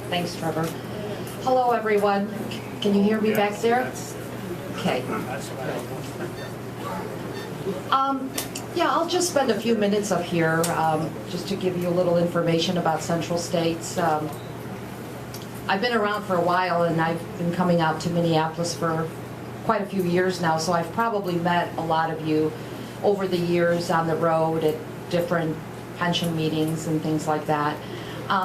Thanks, Trevor. Hello, everyone. Can you hear me back there? Okay. Yeah, I'll just spend a few minutes up here just to give you a little information about Central States. I've been around for a while, and I've been coming out to Minneapolis for quite a few years now, so I've probably met a lot of you over the years on the road at different pension meetings and things like that.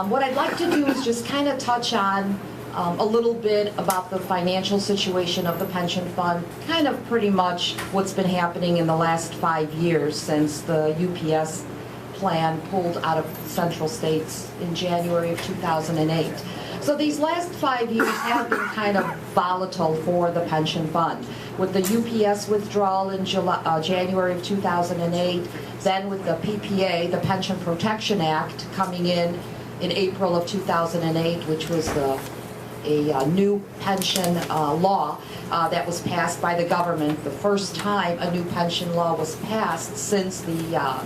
What I'd like to do is just kind of touch on a little bit about the financial situation of the pension fund, kind of pretty much what's been happening in the last 5 years since the UPS plan pulled out of Central States in January of 2008. So these last 5 years have been kind of volatile for the pension fund, with the UPS withdrawal in January of 2008, then with the PPA, the Pension Protection Act, coming in April of 2008, which was a new pension law that was passed by the government, the first time a new pension law was passed since the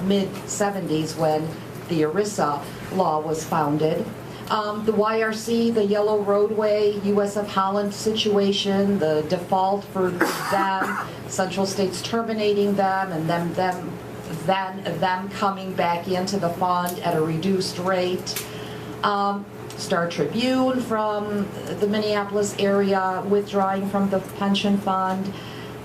mid-70s when the ERISA law was founded. The YRC, the Yellow Roadway, US of Holland situation, the default for them, Central States terminating them, and then them coming back into the fund at a reduced rate. Star Tribune from the Minneapolis area withdrawing from the pension fund.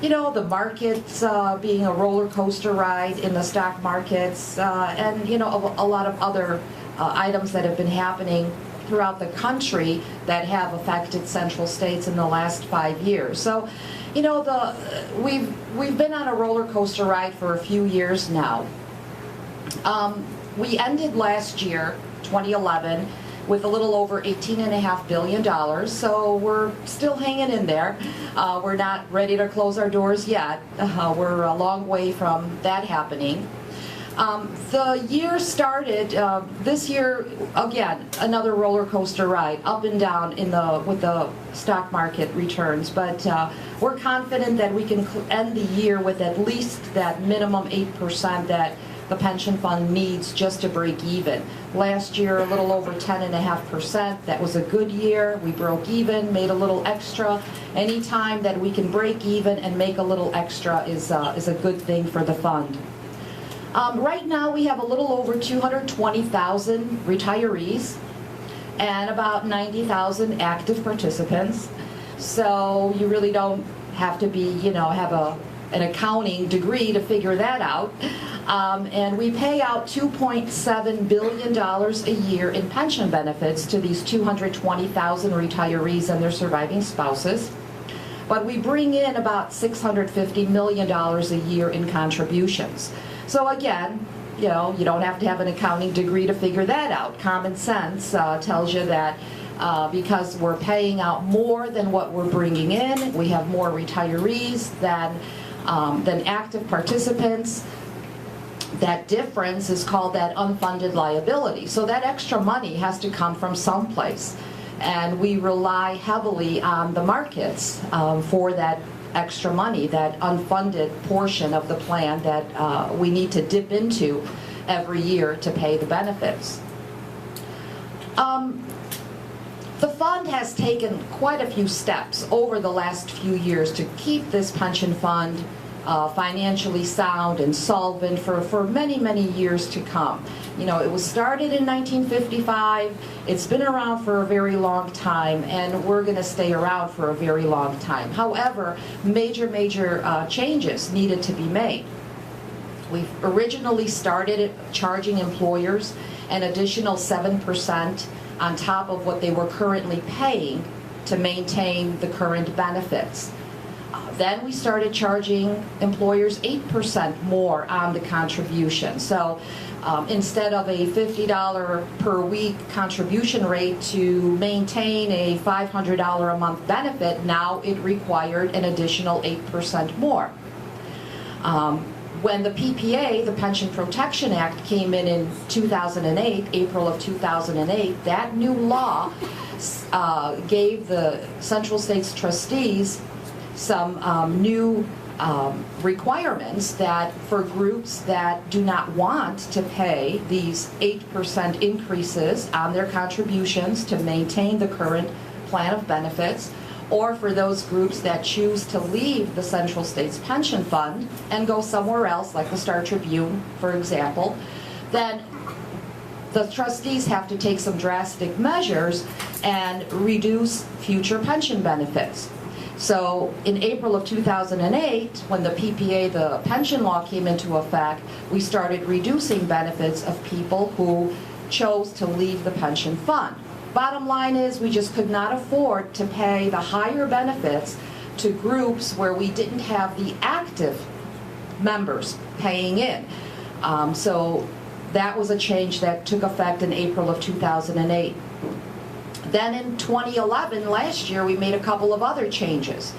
You know, the markets being a roller coaster ride in the stock markets, and you know, a lot of other items that have been happening throughout the country that have affected Central States in the last 5 years. So, you know, we've been on a roller coaster ride for a few years now. We ended last year, 2011, with a little over $18.5 billion, so we're still hanging in there. We're not ready to close our doors yet. We're a long way from that happening. The year started, this year, again, another roller coaster ride, up and down with the stock market returns, but we're confident that we can end the year with at least that minimum 8% that the pension fund needs just to break even. Last year, a little over 10.5%. That was a good year. We broke even, made a little extra. Any time that we can break even and make a little extra is a good thing for the fund. Right now, we have a little over 220,000 retirees and about 90,000 active participants. So you really don't have to be, you know, have an accounting degree to figure that out. And we pay out $2.7 billion a year in pension benefits to these 220,000 retirees and their surviving spouses. But we bring in about $650 million a year in contributions. So again, you know, you don't have to have an accounting degree to figure that out. Common sense tells you that because we're paying out more than what we're bringing in, we have more retirees than active participants. That difference is called that unfunded liability. So that extra money has to come from someplace. And we rely heavily on the markets for that extra money, that unfunded portion of the plan that we need to dip into every year to pay the benefits. The fund has taken quite a few steps over the last few years to keep this pension fund financially sound and solvent for many, many years to come. You know, it was started in 1955, it's been around for a very long time, and we're going to stay around for a very long time. However, major changes needed to be made. We originally started charging employers an additional 7% on top of what they were currently paying to maintain the current benefits. Then we started charging employers 8% more on the contribution. So instead of a $50 per week contribution rate to maintain a $500 a month benefit, now it required an additional 8% more. When the PPA, the Pension Protection Act, came in 2008, April of 2008, that new law gave the Central States trustees some new requirements that for groups that do not want to pay these 8% increases on their contributions to maintain the current plan of benefits, or for those groups that choose to leave the Central States Pension Fund and go somewhere else, like the Star Tribune, for example, then the trustees have to take some drastic measures and reduce future pension benefits. So in April of 2008, when the PPA, the pension law, came into effect, we started reducing benefits of people who chose to leave the pension fund. Bottom line is, we just could not afford to pay the higher benefits to groups where we didn't have the active members paying in. So that was a change that took effect in April of 2008. Then in 2011, last year, we made a couple of other changes.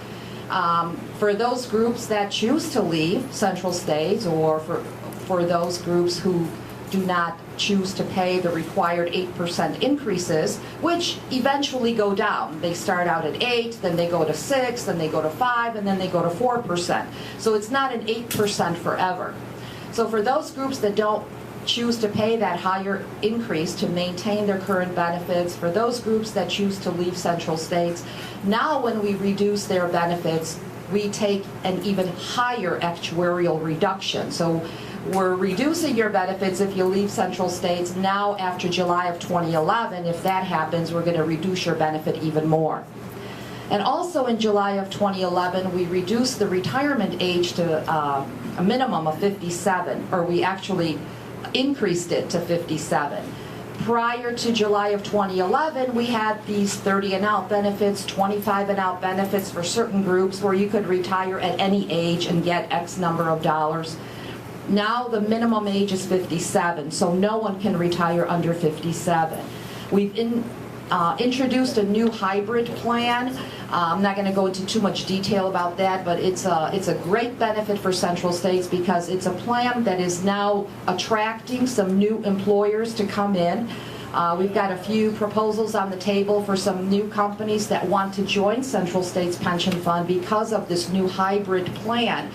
For those groups that choose to leave Central States, or for those groups who do not choose to pay the required 8% increases, which eventually go down. They start out at 8, then they go to 6, then they go to 5, and then they go to 4%. So it's not an 8% forever. So for those groups that don't choose to pay that higher increase to maintain their current benefits, for those groups that choose to leave Central States, now when we reduce their benefits, we take an even higher actuarial reduction. So we're reducing your benefits if you leave Central States. Now, after July of 2011, if that happens, we're going to reduce your benefit even more. And also in July of 2011, we reduced the retirement age to a minimum of 57, or we actually increased it to 57. Prior to July of 2011, we had these 30 and out benefits, 25 and out benefits for certain groups where you could retire at any age and get X number of dollars. Now the minimum age is 57, so no one can retire under 57. We've introduced a new hybrid plan. I'm not going to go into too much detail about that, but it's a great benefit for Central States because it's a plan that is now attracting some new employers to come in. We've got a few proposals on the table for some new companies that want to join Central States Pension Fund because of this new hybrid plan.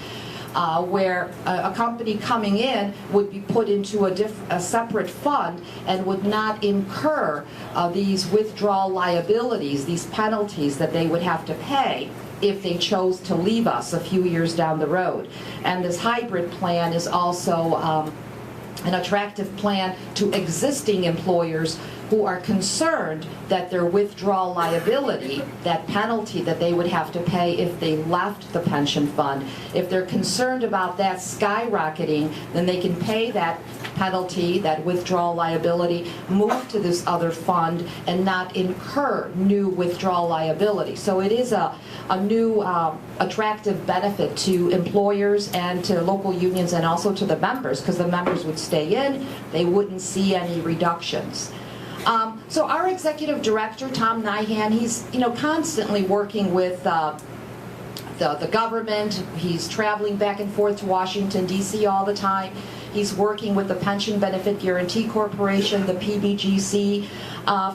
Where a company coming in would be put into a separate fund and would not incur these withdrawal liabilities, these penalties that they would have to pay if they chose to leave us a few years down the road. And this hybrid plan is also an attractive plan to existing employers who are concerned that their withdrawal liability, that penalty that they would have to pay if they left the pension fund, if they're concerned about that skyrocketing, then they can pay that penalty, that withdrawal liability, move to this other fund, and not incur new withdrawal liability. So it is a new attractive benefit to employers and to local unions and also to the members, because the members would stay in, they wouldn't see any reductions. So our executive director, Tom Nyhan, he's constantly working with the government. He's traveling back and forth to Washington, D.C. all the time. He's working with the Pension Benefit Guaranty Corporation, the PBGC,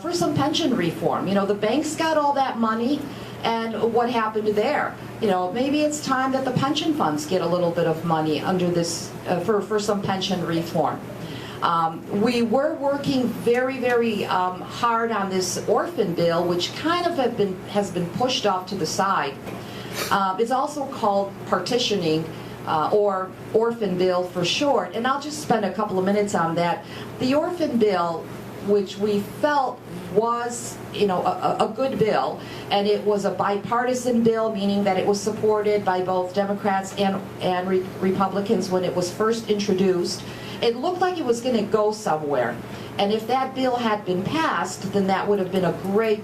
for some pension reform. The banks got all that money, and what happened there? Maybe it's time that the pension funds get a little bit of money under this for some pension reform. We were working very, very hard on this orphan bill, which kind of has been pushed off to the side. It's also called partitioning, or orphan bill for short, and I'll just spend a couple of minutes on that. The orphan bill, which we felt was a good bill, and it was a bipartisan bill, meaning that it was supported by both Democrats and Republicans when it was first introduced. It looked like it was going to go somewhere, and if that bill had been passed, then that would have been a great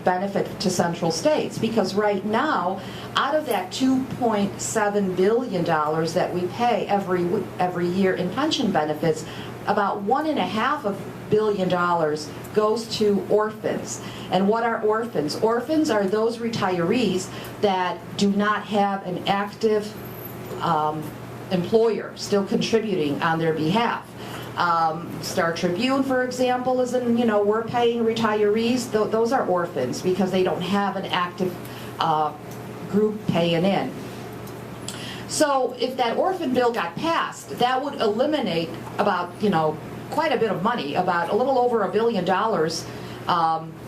benefit to Central States, because right now, out of that $2.7 billion that we pay every year in pension benefits, about $1.5 billion goes to orphans. And what are orphans? Orphans are those retirees that do not have an active employer still contributing on their behalf. Star Tribune, for example, is we're paying retirees. Those are orphans because they don't have an active group paying in. So if that orphan bill got passed, that would eliminate about, quite a bit of money, about a little over $1 billion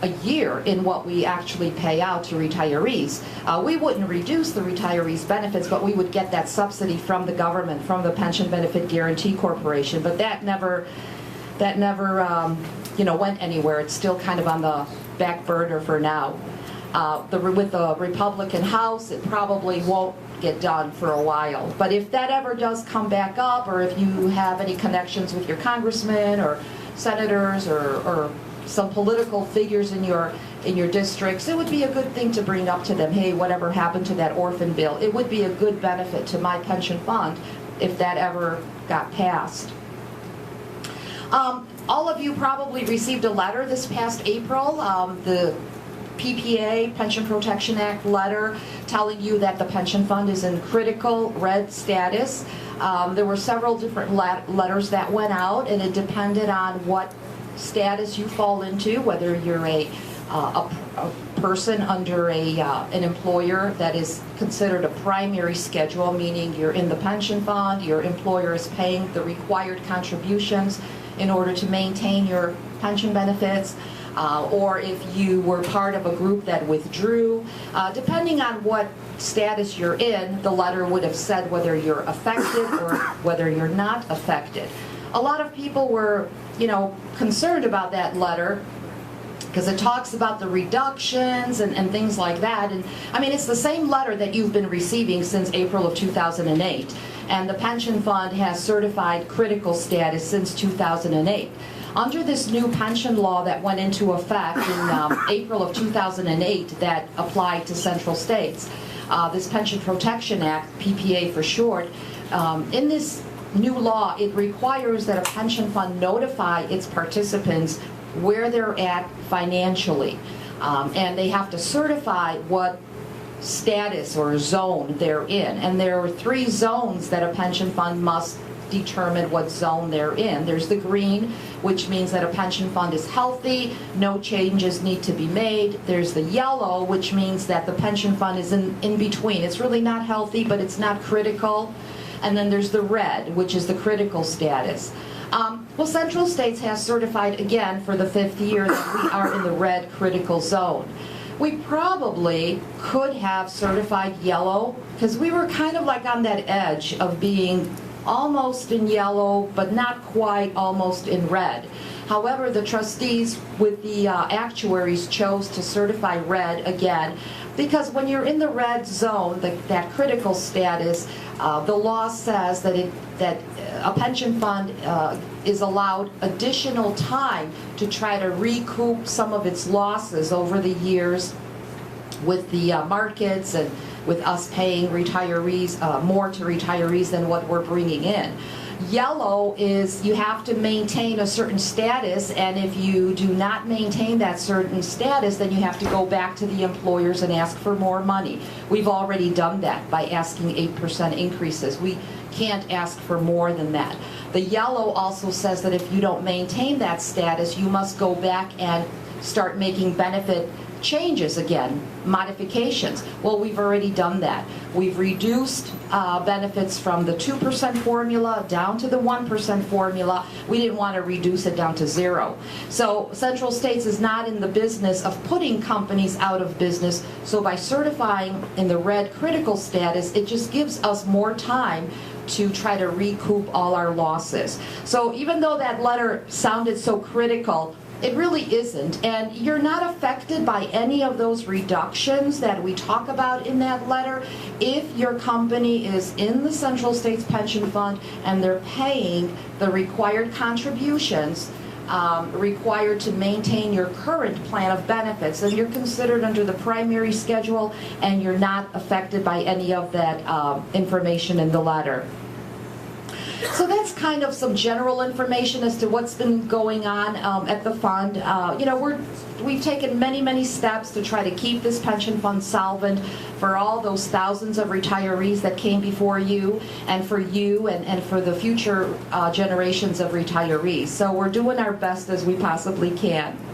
a year in what we actually pay out to retirees. We wouldn't reduce the retirees' benefits, but we would get that subsidy from the government, from the Pension Benefit Guaranty Corporation. But that never went anywhere. It's still kind of on the back burner for now. With the Republican House, it probably won't get done for a while. But if that ever does come back up, or if you have any connections with your congressmen or senators or some political figures in your districts, it would be a good thing to bring up to them, hey, whatever happened to that orphan bill? It would be a good benefit to my pension fund if that ever got passed. All of you probably received a letter this past April, the PPA, Pension Protection Act letter, telling you that the pension fund is in critical red status. There were several different letters that went out, and it depended on what status you fall into, whether you're a person under an employer that is considered a primary schedule, meaning you're in the pension fund, your employer is paying the required contributions in order to maintain your pension benefits, or if you were part of a group that withdrew. Depending on what status you're in, the letter would have said whether you're affected or whether you're not affected. A lot of people were, concerned about that letter because it talks about the reductions and things like that. And I mean, it's the same letter that you've been receiving since April of 2008. And the pension fund has certified critical status since 2008. Under this new pension law that went into effect in April of 2008 that applied to central states, this Pension Protection Act, PPA for short, in this new law, it requires that a pension fund notify its participants where they're at financially. And they have to certify what status or zone they're in. And there are 3 zones that a pension fund must determine what zone they're in. There's the green, which means that a pension fund is healthy, no changes need to be made. There's the yellow, which means that the pension fund is in between. It's really not healthy, but it's not critical. And then there's the red, which is the critical status. Well, Central States has certified again for the 5th year that we are in the red critical zone. We probably could have certified yellow because we were kind of like on that edge of being almost in yellow, but not quite almost in red. However, the trustees with the actuaries chose to certify red again because when you're in the red zone, that critical status, the law says that a pension fund is allowed additional time to try to recoup some of its losses over the years with the markets and with us paying retirees more to retirees than what we're bringing in. Yellow is you have to maintain a certain status, and if you do not maintain that certain status, then you have to go back to the employers and ask for more money. We've already done that by asking 8% increases. We can't ask for more than that. The yellow also says that if you don't maintain that status, you must go back and start making benefit changes again, modifications. Well, we've already done that. We've reduced benefits from the 2% formula down to the 1% formula. We didn't want to reduce it down to 0. So Central States is not in the business of putting companies out of business. So by certifying in the red critical status, it just gives us more time to try to recoup all our losses. So even though that letter sounded so critical, it really isn't, and you're not affected by any of those reductions that we talk about in that letter if your company is in the Central States Pension Fund and they're paying the required contributions required to maintain your current plan of benefits, and you're considered under the primary schedule and you're not affected by any of that information in the letter. So that's kind of some general information as to what's been going on at the fund. We've taken many steps to try to keep this pension fund solvent for all those thousands of retirees that came before you, and for you, and for the future generations of retirees. So we're doing our best as we possibly can.